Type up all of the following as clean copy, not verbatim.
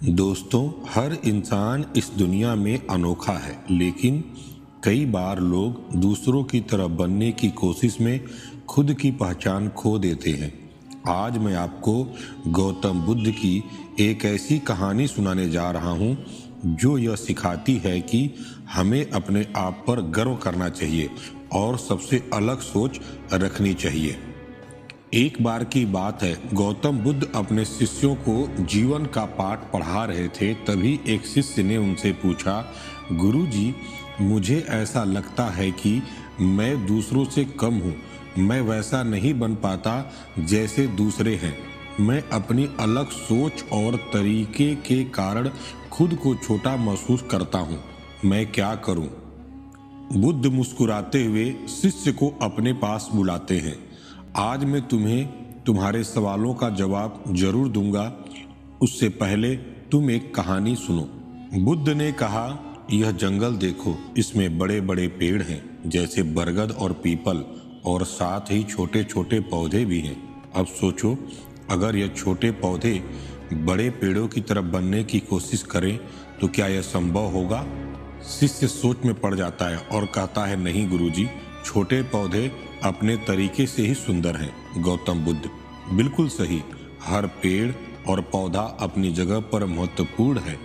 दोस्तों, हर इंसान इस दुनिया में अनोखा है, लेकिन कई बार लोग दूसरों की तरह बनने की कोशिश में खुद की पहचान खो देते हैं। आज मैं आपको गौतम बुद्ध की एक ऐसी कहानी सुनाने जा रहा हूँ जो यह सिखाती है कि हमें अपने आप पर गर्व करना चाहिए और सबसे अलग सोच रखनी चाहिए। एक बार की बात है, गौतम बुद्ध अपने शिष्यों को जीवन का पाठ पढ़ा रहे थे। तभी एक शिष्य ने उनसे पूछा, गुरुजी, मुझे ऐसा लगता है कि मैं दूसरों से कम हूँ। मैं वैसा नहीं बन पाता जैसे दूसरे हैं। मैं अपनी अलग सोच और तरीके के कारण खुद को छोटा महसूस करता हूँ। मैं क्या करूँ? बुद्ध मुस्कुराते हुए शिष्य को अपने पास बुलाते हैं। आज मैं तुम्हें तुम्हारे सवालों का जवाब जरूर दूंगा, उससे पहले तुम एक कहानी सुनो। बुद्ध ने कहा, यह जंगल देखो, इसमें बड़े बड़े पेड़ हैं जैसे बरगद और पीपल, और साथ ही छोटे छोटे पौधे भी हैं। अब सोचो, अगर यह छोटे पौधे बड़े पेड़ों की तरफ बनने की कोशिश करें तो क्या यह संभव होगा? शिष्य सोच में पड़ जाता है और कहता है, नहीं गुरुजी, छोटे पौधे अपने तरीके से ही सुंदर हैं। गौतम बुद्ध, बिल्कुल सही। हर पेड़ और पौधा अपनी जगह पर महत्वपूर्ण है।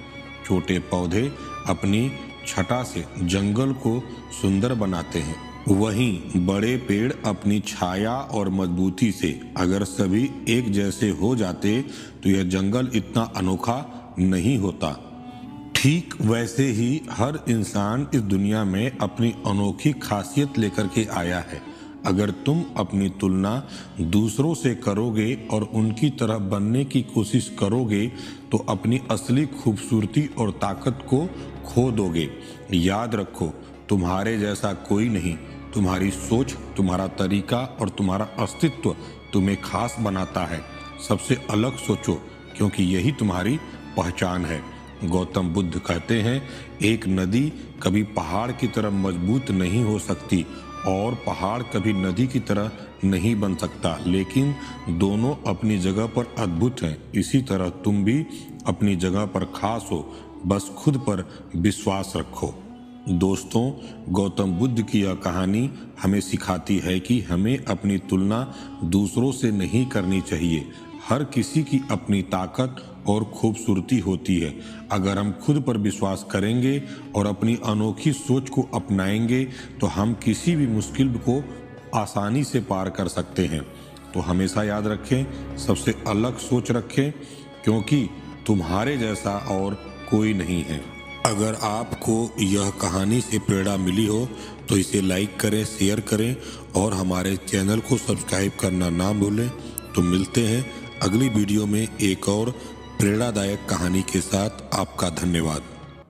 छोटे पौधे अपनी छटा से जंगल को सुंदर बनाते हैं, वहीं बड़े पेड़ अपनी छाया और मजबूती से। अगर सभी एक जैसे हो जाते तो यह जंगल इतना अनोखा नहीं होता। ठीक वैसे ही हर इंसान इस दुनिया में अपनी अनोखी खासियत लेकर के आया है। अगर तुम अपनी तुलना दूसरों से करोगे और उनकी तरह बनने की कोशिश करोगे तो अपनी असली खूबसूरती और ताकत को खो दोगे। याद रखो, तुम्हारे जैसा कोई नहीं। तुम्हारी सोच, तुम्हारा तरीका और तुम्हारा अस्तित्व तुम्हें खास बनाता है। सबसे अलग सोचो, क्योंकि यही तुम्हारी पहचान है। गौतम बुद्ध कहते हैं, एक नदी कभी पहाड़ की तरह मजबूत नहीं हो सकती और पहाड़ कभी नदी की तरह नहीं बन सकता, लेकिन दोनों अपनी जगह पर अद्भुत हैं। इसी तरह तुम भी अपनी जगह पर खास हो, बस खुद पर विश्वास रखो। दोस्तों, गौतम बुद्ध की यह कहानी हमें सिखाती है कि हमें अपनी तुलना दूसरों से नहीं करनी चाहिए। हर किसी की अपनी ताकत और खूबसूरती होती है। अगर हम खुद पर विश्वास करेंगे और अपनी अनोखी सोच को अपनाएंगे तो हम किसी भी मुश्किल को आसानी से पार कर सकते हैं। तो हमेशा याद रखें, सबसे अलग सोच रखें, क्योंकि तुम्हारे जैसा और कोई नहीं है। अगर आपको यह कहानी से प्रेरणा मिली हो तो इसे लाइक करें, शेयर करें और हमारे चैनल को सब्सक्राइब करना ना भूलें। तो मिलते हैं अगली वीडियो में एक और प्रेरणादायक कहानी के साथ। आपका धन्यवाद।